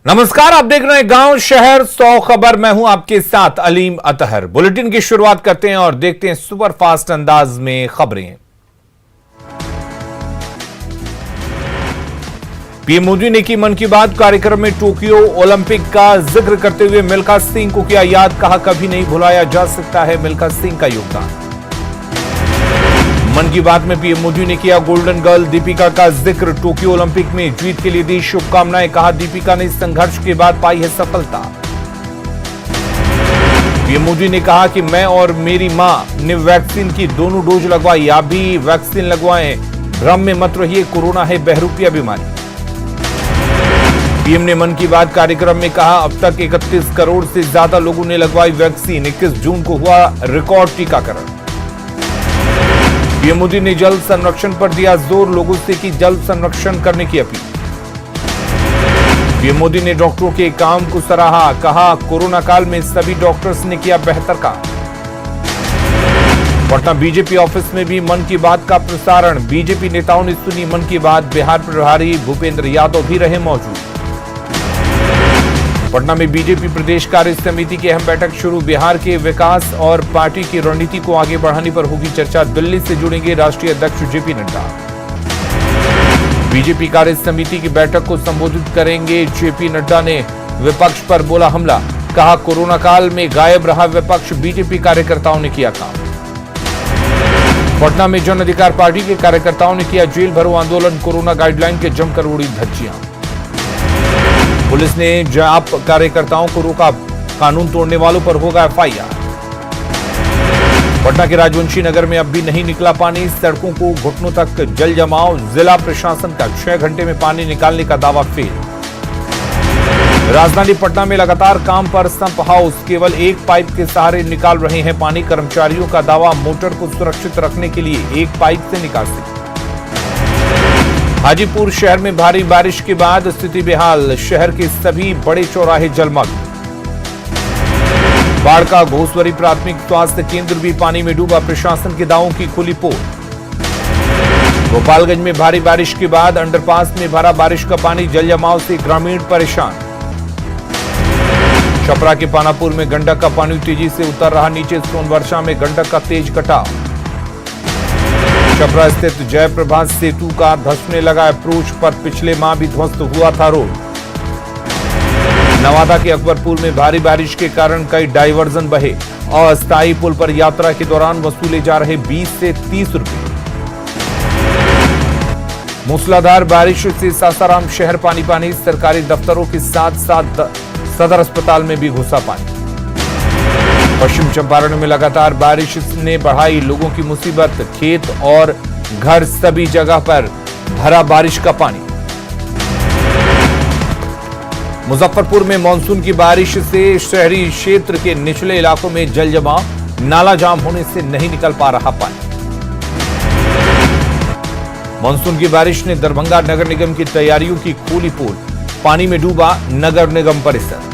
नमस्कार, आप देख रहे हैं गांव शहर 100 खबर। मैं हूं आपके साथ अलीम अतहर। बुलेटिन की शुरुआत करते हैं और देखते हैं सुपर फास्ट अंदाज में खबरें। पीएम मोदी ने की मन की बात कार्यक्रम में टोक्यो ओलंपिक का जिक्र करते हुए मिल्खा सिंह को किया याद, कहा कभी नहीं भुलाया जा सकता है मिल्खा सिंह का योगदान। मन की बात में पीएम मोदी ने किया गोल्डन गर्ल दीपिका का जिक्र, टोक्यो ओलंपिक में जीत के लिए दी शुभकामनाएं, कहा दीपिका ने संघर्ष के बाद पाई है सफलता। पीएम मोदी ने कहा कि मैं और मेरी मां ने वैक्सीन की दोनों डोज लगवाई, आप भी वैक्सीन लगवाएं, भ्रम में मत रहिए, कोरोना है बहरूपिया बीमारी। पीएम ने मन की बात कार्यक्रम में कहा अब तक 31 करोड़ से ज्यादा लोगों ने लगवाई वैक्सीन, 21 जून को हुआ रिकॉर्ड टीकाकरण। पीएम मोदी ने जल संरक्षण पर दिया जोर, लोगों से की जल संरक्षण करने की अपील। पीएम मोदी ने डॉक्टरों के काम को सराहा, कहा कोरोना काल में सभी डॉक्टर्स ने किया बेहतर काम। पटना बीजेपी ऑफिस में भी मन की बात का प्रसारण, बीजेपी नेताओं ने सुनी मन की बात, बिहार प्रभारी भूपेंद्र यादव भी रहे मौजूद। पटना में बीजेपी प्रदेश कार्य समिति की अहम बैठक शुरू, बिहार के विकास और पार्टी की रणनीति को आगे बढ़ाने पर होगी चर्चा, दिल्ली से जुड़ेंगे राष्ट्रीय अध्यक्ष जेपी नड्डा। बीजेपी कार्य समिति की बैठक को संबोधित करेंगे जेपी नड्डा ने विपक्ष पर बोला हमला, कहा कोरोना काल में गायब रहा विपक्ष, बीजेपी कार्यकर्ताओं ने किया काम। पटना में जन अधिकार पार्टी के कार्यकर्ताओं ने किया जेल भरो आंदोलन, कोरोना गाइडलाइन के जमकर उड़ी धज्जियां। पुलिस ने जाप कार्यकर्ताओं को रोका, कानून तोड़ने वालों पर होगा एफआईआर। पटना के राजवंशी नगर में अब भी नहीं निकला पानी, सड़कों को घुटनों तक जल जमाव, जिला प्रशासन का 6 घंटे में पानी निकालने का दावा फेल। राजधानी पटना में लगातार काम पर संप हाउस, केवल एक पाइप के सहारे निकाल रहे हैं पानी, कर्मचारियों का दावा मोटर को सुरक्षित रखने के लिए एक पाइप से निकासी। हाजीपुर शहर में भारी बारिश के बाद स्थिति बेहाल, शहर के सभी बड़े चौराहे जलमग्न। बाढ़ का घोसवरी प्राथमिक स्वास्थ्य केंद्र भी पानी में डूबा, प्रशासन के दावों की खुली पोल। गोपालगंज में भारी बारिश के बाद अंडरपास में भरा बारिश का पानी, जल जमाव से ग्रामीण परेशान। छपरा के पानापुर में गंडक का पानी तेजी से उतर रहा नीचे, सोनवर्षा में गंडक का तेज कटाव। छपरा स्थित जयप्रभा सेतु का धंसने लगा अप्रोच पर, पिछले माह भी ध्वस्त हुआ था रोड। नवादा के अकबरपुर में भारी बारिश के कारण कई डायवर्जन बहे, अस्थायी पुल पर यात्रा के दौरान वसूले जा रहे 20 से 30 रुपए। मूसलाधार बारिश से सासाराम शहर पानी पानी, सरकारी दफ्तरों के साथ साथ सदर अस्पताल में भी घुसा पानी। पश्चिम चंपारण में लगातार बारिश ने बढ़ाई लोगों की मुसीबत, खेत और घर सभी जगह पर भरा बारिश का पानी। मुजफ्फरपुर में मानसून की बारिश से शहरी क्षेत्र के निचले इलाकों में जल जमाव, नाला जाम होने से नहीं निकल पा रहा पानी। मानसून की बारिश ने दरभंगा नगर निगम की तैयारियों की खोली पोल, पानी में डूबा नगर निगम परिसर।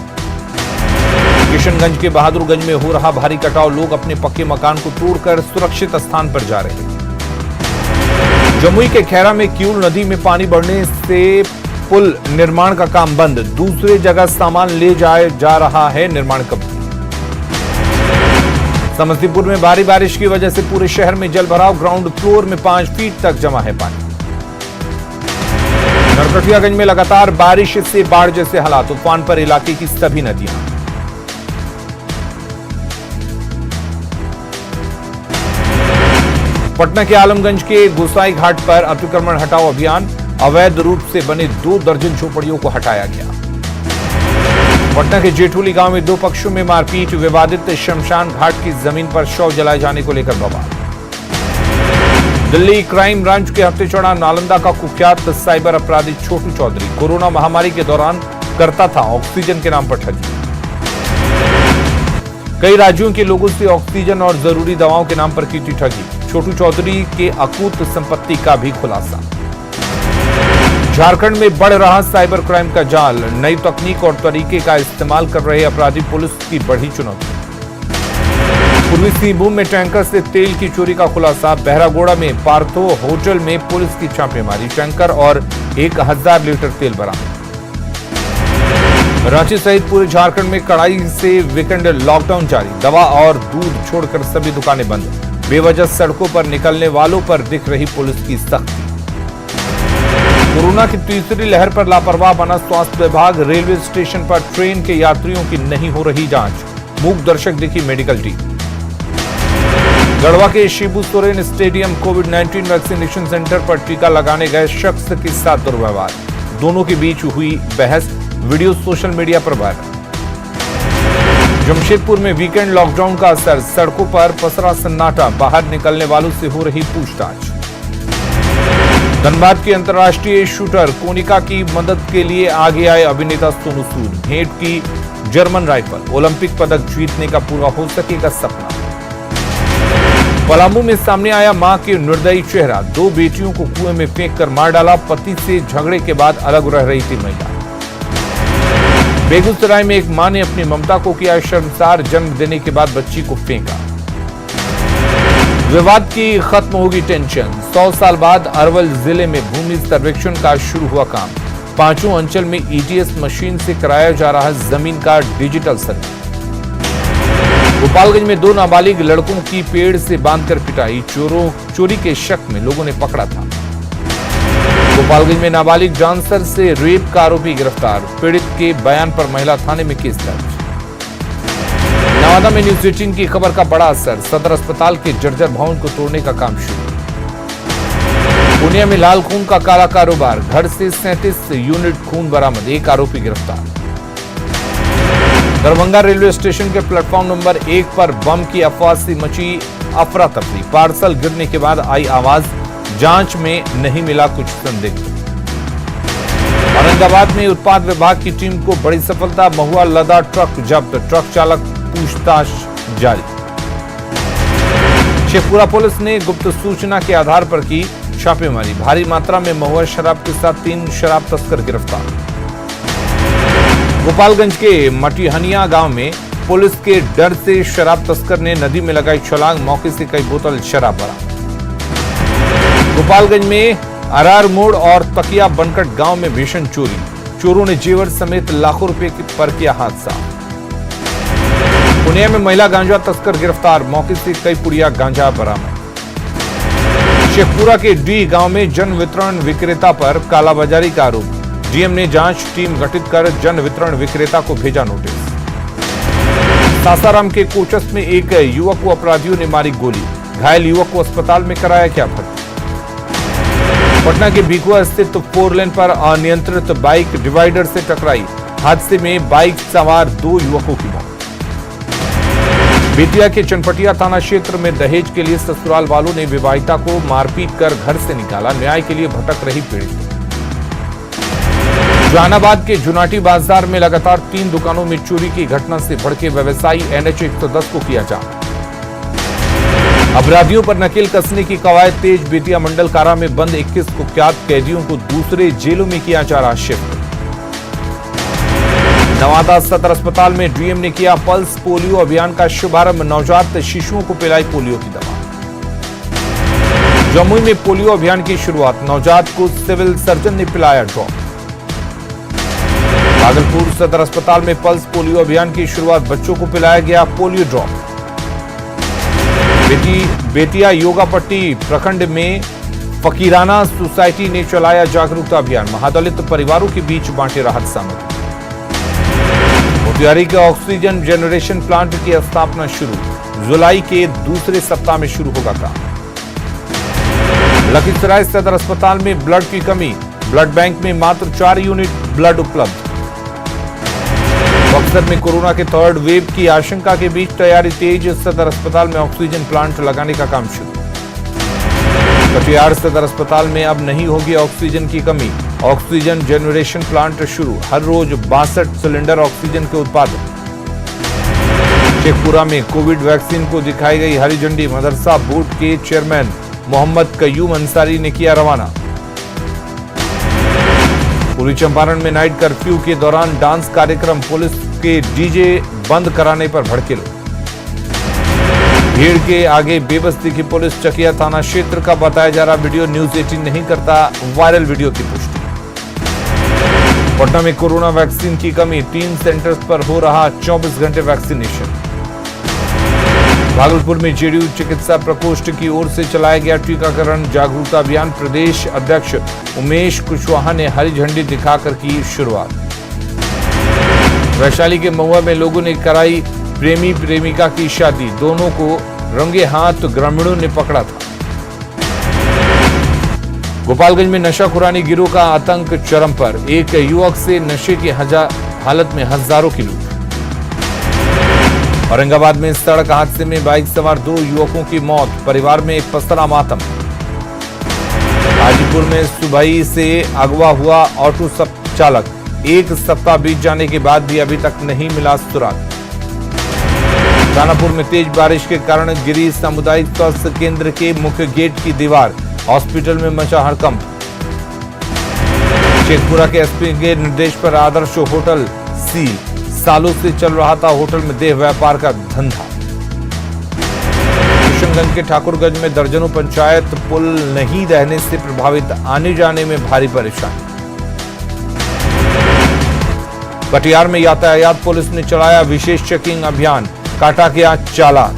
किशनगंज के बहादुरगंज में हो रहा भारी कटाव, लोग अपने पक्के मकान को तोड़कर सुरक्षित स्थान पर जा रहे हैं। जमुई के खैरा में क्यूल नदी में पानी बढ़ने से पुल निर्माण का काम बंद, दूसरे जगह सामान ले जाया जा रहा है निर्माण कंपनी। समस्तीपुर में भारी बारिश की वजह से पूरे शहर में जल भराव, ग्राउंड फ्लोर में 5 फीट तक जमा है पानी। नरकटियागंज में लगातार बारिश से बाढ़ जैसे हालात, उफान पर इलाके की सभी नदियां। पटना के आलमगंज के गोसाई घाट पर अतिक्रमण हटाओ अभियान, अवैध रूप से बने 2 दर्जन झोपड़ियों को हटाया गया। पटना के जेठोली गांव में 2 पक्षों में मारपीट, विवादित शमशान घाट की जमीन पर शव जलाए जाने को लेकर बवाल। दिल्ली क्राइम ब्रांच के हफ्ते चढ़ा नालंदा का कुख्यात साइबर अपराधी छोटू चौधरी, कोरोना महामारी के दौरान करता था ऑक्सीजन के नाम पर ठगी। कई राज्यों के लोगों से ऑक्सीजन और जरूरी दवाओं के नाम पर की थी ठगी, छोटू चौधरी के अकूत संपत्ति का भी खुलासा। झारखंड में बढ़ रहा साइबर क्राइम का जाल, नई तकनीक और तरीके का इस्तेमाल कर रहे अपराधी पुलिस की बढ़ी चुनौती। पूर्वी सिंहभूम में टैंकर से तेल की चोरी का खुलासा, बहरागोड़ा में पार्थो होटल में पुलिस की छापेमारी, टैंकर और 1000 लीटर तेल बरामद। रांची सहित पूरे झारखंड में कड़ाई से वीकेंड लॉकडाउन जारी। दवा और दूध छोड़कर सभी दुकानें बंद। बेवजह सड़कों पर निकलने वालों पर दिख रही पुलिस की सख्ती। कोरोना की तीसरी लहर पर लापरवाह बना स्वास्थ्य विभाग। रेलवे स्टेशन पर ट्रेन के यात्रियों की नहीं हो रही जांच। मूक दर्शक दिखी मेडिकल टीम। गढ़वा के शिबू सोरेन स्टेडियम कोविड-19 वैक्सीनेशन सेंटर पर टीका लगाने गए शख्स के साथ दुर्व्यवहार। दोनों के बीच हुई बहस। वीडियो सोशल मीडिया पर वायरल। जमशेदपुर में वीकेंड लॉकडाउन का असर। सड़कों पर पसरा सन्नाटा। बाहर निकलने वालों से हो रही पूछताछ। धनबाद के अंतर्राष्ट्रीय शूटर कोनिका की मदद के लिए आगे आए अभिनेता सोनू सूद। भेंट की जर्मन राइफल। ओलंपिक पदक जीतने का पूरा हो सकेगा सपना। पलामू में सामने आया मां के निर्दयी चेहरा। 2 बेटियों को कुएं में फेंककर मार डाला। पति से झगड़े के बाद अलग रह रही थी महिला। बेगूसराय में एक मां ने अपनी ममता को किया शर्मसार। जन्म देने के बाद बच्ची को फेंका। विवाद की खत्म होगी टेंशन। 100 साल बाद अरवल जिले में भूमि सर्वेक्षण का शुरू हुआ काम। 5 अंचल में ईटीएस मशीन से कराया जा रहा जमीन का डिजिटल सर्वे। गोपालगंज में 2 नाबालिग लड़कों की पेड़ से बांधकर पिटाई। चोरी के शक में लोगों ने पकड़ा था। गोपालगंज में नाबालिग डांसर से रेप का आरोपी गिरफ्तार। पीड़ित के बयान पर महिला थाने में केस दर्ज। नवादा में न्यूज 18 की खबर का बड़ा असर। सदर अस्पताल के जर्जर भवन को तोड़ने का काम शुरू। पूर्णिया में लाल खून का काला कारोबार। घर से 37 यूनिट खून बरामद। 1 आरोपी गिरफ्तार। दरभंगा रेलवे स्टेशन के प्लेटफॉर्म नंबर 1 पर बम की अफवाह से मची अफरा तफरी। पार्सल गिरने के बाद आई आवाज। जांच में नहीं मिला कुछ संदिग्ध। औरंगाबाद में उत्पाद विभाग की टीम को बड़ी सफलता। महुआ लदा ट्रक जब्त। ट्रक चालक पूछताछ जारी। शेखपुरा पुलिस ने गुप्त सूचना के आधार पर की छापेमारी। भारी मात्रा में महुआ शराब के साथ 3 शराब तस्कर गिरफ्तार। गोपालगंज के मटिहनिया गांव में पुलिस के डर से शराब तस्कर ने नदी में लगाई छलांग। मौके से कई बोतल शराब बरामद। गोपालगंज में अरार मोड़ और तकिया बनकट गांव में भीषण चोरी। चोरों ने जेवर समेत लाखों रुपए पर किया हादसा। पुणे में महिला गांजा तस्कर गिरफ्तार। मौके से कई पुड़िया गांजा बरामद। शेखपुरा के डी गांव में जन वितरण विक्रेता पर कालाबाजारी का आरोप। डीएम ने जांच टीम गठित कर जन वितरण विक्रेता को भेजा नोटिस। सासाराम के कोचस में एक युवक को अपराधियों ने मारी गोली। घायल युवक को अस्पताल में कराया गया भर्ती। पटना के भिकुआ स्थित 4 लेन पर अनियंत्रित बाइक डिवाइडर से टकराई। हादसे में बाइक सवार 2 युवकों की मौत। बेतिया के चनपटिया थाना क्षेत्र में दहेज के लिए ससुराल वालों ने विवाहिता को मारपीट कर घर से निकाला। न्याय के लिए भटक रही पीड़ित। जहानाबाद के जुनाटी बाजार में लगातार 3 दुकानों में चोरी की घटना से भड़के व्यवसायी। NH 110 को किया जांच। अपराधियों पर नकेल कसने की कवायद तेज। बेतिया मंडल कारा में बंद 21 कुख्यात कैदियों को दूसरे जेलों में किया जा रहा शिफ्ट। नवादा सदर अस्पताल में डीएम ने किया पल्स पोलियो अभियान का शुभारंभ। नवजात शिशुओं को पिलाई पोलियो की दवा। जमुई में पोलियो अभियान की शुरुआत। नवजात को सिविल सर्जन ने पिलाया ड्रॉप। भागलपुर सदर अस्पताल में पल्स पोलियो अभियान की शुरुआत। बच्चों को पिलाया गया पोलियो ड्रॉप। बेतिया योगापट्टी प्रखंड में फकीराना सोसाइटी ने चलाया जागरूकता अभियान। महादलित परिवारों के बीच बांटे राहत सामग्री। मोतिहारी के ऑक्सीजन जनरेशन प्लांट की स्थापना शुरू। जुलाई के दूसरे सप्ताह में शुरू होगा काम। लखीसराय सदर अस्पताल में ब्लड की कमी। ब्लड बैंक में मात्र 4 यूनिट ब्लड उपलब्ध। बक्सर में कोरोना के 3rd वेव की आशंका के बीच तैयारी तेज। सदर अस्पताल में ऑक्सीजन प्लांट लगाने का काम शुरू। कटिहार सदर अस्पताल में अब नहीं होगी ऑक्सीजन की कमी। ऑक्सीजन जनरेशन प्लांट शुरू। हर रोज 62 सिलेंडर ऑक्सीजन के उत्पादन। शेखपुरा में कोविड वैक्सीन को दिखाई गई हरी झंडी। मदरसा बोर्ड के चेयरमैन मोहम्मद कयूम अंसारी ने किया रवाना। पूर्वी चंपारण में नाइट कर्फ्यू के दौरान डांस कार्यक्रम। पुलिस के डीजे बंद कराने पर भड़के लोग। भीड़ के आगे बेबस दिखी पुलिस। चकिया थाना क्षेत्र का बताया जा रहा वीडियो न्यूज 18 नहीं करता। वायरल वीडियो की पुष्टि। पटना में कोरोना वैक्सीन की कमी, 3 सेंटर्स पर हो रहा 24 घंटे वैक्सीनेशन। भागलपुर में जेडीयू चिकित्सा प्रकोष्ठ की ओर से चलाया गया टीकाकरण जागरूकता अभियान, प्रदेश अध्यक्ष उमेश कुशवाहा ने हरी झंडी दिखाकर की शुरुआत। वैशाली के महुआ में लोगों ने कराई प्रेमी प्रेमिका की शादी, दोनों को रंगे हाथ ग्रामीणों ने पकड़ा था। गोपालगंज में नशाखुरानी गिरोह का आतंक चरम पर, एक युवक से नशे की हालत में हजारों की लूट। औरंगाबाद में सड़क हादसे में बाइक सवार 2 युवकों की मौत, परिवार में पसरा मातम। हाजीपुर में सुबह से अगवा हुआ ऑटो चालक, 1 सप्ताह बीत जाने के बाद भी अभी तक नहीं मिला सुराग। दानापुर में तेज बारिश के कारण गिरी सामुदायिक स्वास्थ्य केंद्र के मुख्य गेट की दीवार, हॉस्पिटल में मचा हड़कंप। शेखपुरा के एसपी के निर्देश पर आदर्श होटल सील, सालों से चल रहा था होटल में देह व्यापार का धंधा। किशनगंज के ठाकुरगंज में दर्जनों पंचायत पुल नहीं रहने से प्रभावित, आने जाने में भारी परेशानी। कटिहार में यातायात पुलिस ने चलाया विशेष चेकिंग अभियान, काटा गया चालान।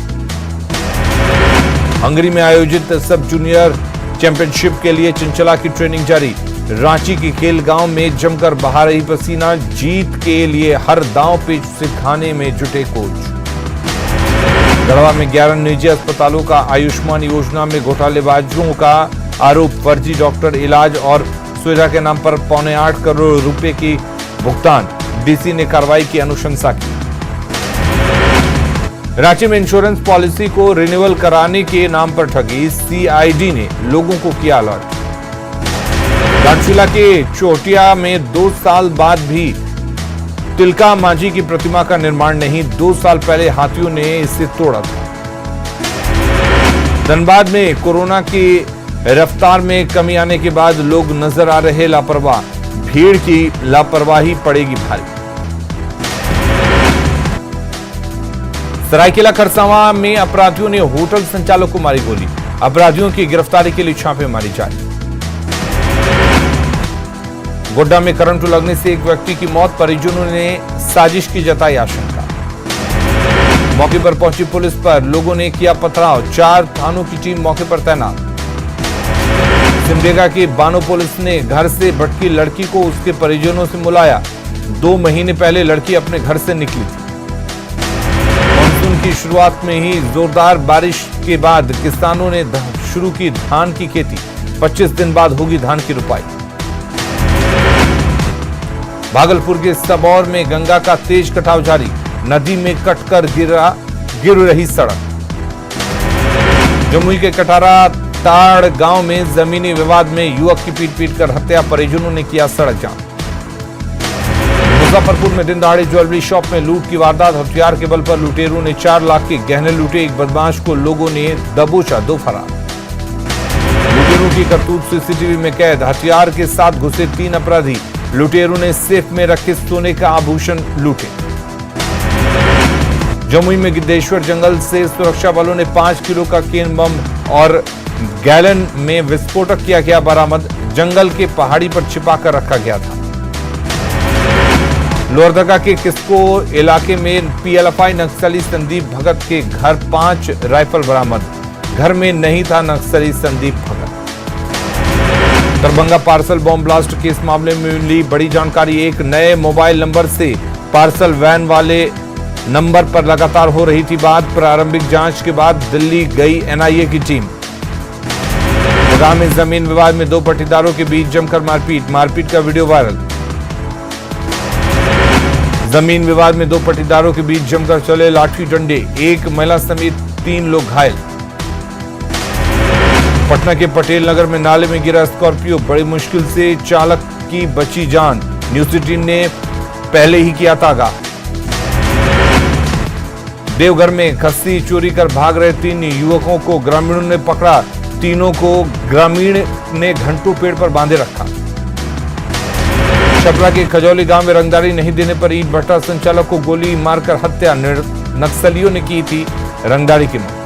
हंगरी में आयोजित सब जूनियर चैंपियनशिप के लिए चंचला की ट्रेनिंग जारी, रांची के खेल गांव में जमकर बहा रही पसीना, जीत के लिए हर दांव पेच से खाने में जुटे कोच। गढ़वा में 11 निजी अस्पतालों का आयुष्मान योजना में घोटालेबाजों का आरोप, फर्जी डॉक्टर इलाज और सुविधा के नाम पर 8.25 करोड़ रुपए की भुगतान, डीसी ने कार्रवाई की अनुशंसा की। रांची में इंश्योरेंस पॉलिसी को रिन्यूअल कराने के नाम पर ठगी, सीआईडी ने लोगों को किया अलर्ट। घाटशिला के चोटिया में 2 साल बाद भी तिलका मांझी की प्रतिमा का निर्माण नहीं, 2 साल पहले हाथियों ने इसे तोड़ा था। धनबाद में कोरोना की रफ्तार में कमी आने के बाद लोग नजर आ रहे लापरवाह, भीड़ की लापरवाही पड़ेगी भारी। सरायकेला खरसावां में अपराधियों ने होटल संचालक को मारी गोली, अपराधियों की गिरफ्तारी के लिए छापेमारी जारी। गोड्डा में करंट लगने से एक व्यक्ति की मौत, परिजनों ने साजिश की जताई आशंका। मौके पर पहुंची पुलिस पर लोगों ने किया पथराव, 4 थानों की टीम मौके पर तैनात। सिमडेगा की बानो पुलिस ने घर से भटकी लड़की को उसके परिजनों से मिलाया, 2 महीने पहले लड़की अपने घर से निकली थी। मानसून की शुरुआत में ही जोरदार बारिश के बाद किसानों ने शुरू की धान की खेती, 25 दिन बाद होगी धान की रुपाई। भागलपुर के सबौर में गंगा का तेज कटाव जारी, नदी में कटकर गिर रही सड़क। जमुई के कटारा ताड़ गांव में जमीनी विवाद में युवक की पीट कर हत्या, परिजनों ने किया सड़क जाम। मुजफ्फरपुर में दिन दहाड़े ज्वेलरी शॉप में लूट की वारदात, हथियार के बल पर लुटेरों ने 4 लाख के गहने लूटे, एक बदमाश को लोगों ने दबोचा, 2 फरार। लुटेरों की करतूत सीसीटीवी में कैद, हथियार के साथ घुसे 3 अपराधी, लुटेरों ने सेफ में रखे सोने का आभूषण लूटे। जमुई में गिद्धेश्वर जंगल से सुरक्षा बलों ने 5 किलो का केन बम और गैलन में विस्फोटक किया गया बरामद, जंगल के पहाड़ी पर छिपाकर रखा गया था। लोहरदगा के किस्को इलाके में पीएलएफआई नक्सली संदीप भगत के घर 5 राइफल बरामद, घर में नहीं था नक्सली Sandeep Bhagat. Darbhanga parcel bomb blast case मामले में मिली बड़ी जानकारी, एक नए मोबाइल नंबर से पार्सल वैन वाले नंबर पर लगातार हो रही थी बात, प्रारंभिक जांच के बाद दिल्ली गई एनआईए की टीम। गुड़गांव में जमीन विवाद में 2 पट्टीदारों के बीच जमकर मारपीट का वीडियो वायरल। जमीन विवाद में 2 पट्टीदारों के बीच जमकर चले लाठी डंडे, एक महिला समेत 3 लोग घायल। पटना के पटेल नगर में नाले में गिरा स्कॉर्पियो, बड़ी मुश्किल से चालक की बची जान, न्यूज 18 ने पहले ही किया तागा। देवघर में खस्सी चोरी कर भाग रहे 3 युवकों को ग्रामीणों ने पकड़ा, तीनों को ग्रामीण ने घंटों पेड़ पर बांधे रखा। छपरा के खजौली गांव में रंगदारी नहीं देने पर ईंट भट्टा संचालक को गोली मारकर हत्या, नक्सलियों ने की थी रंगदारी की मांग।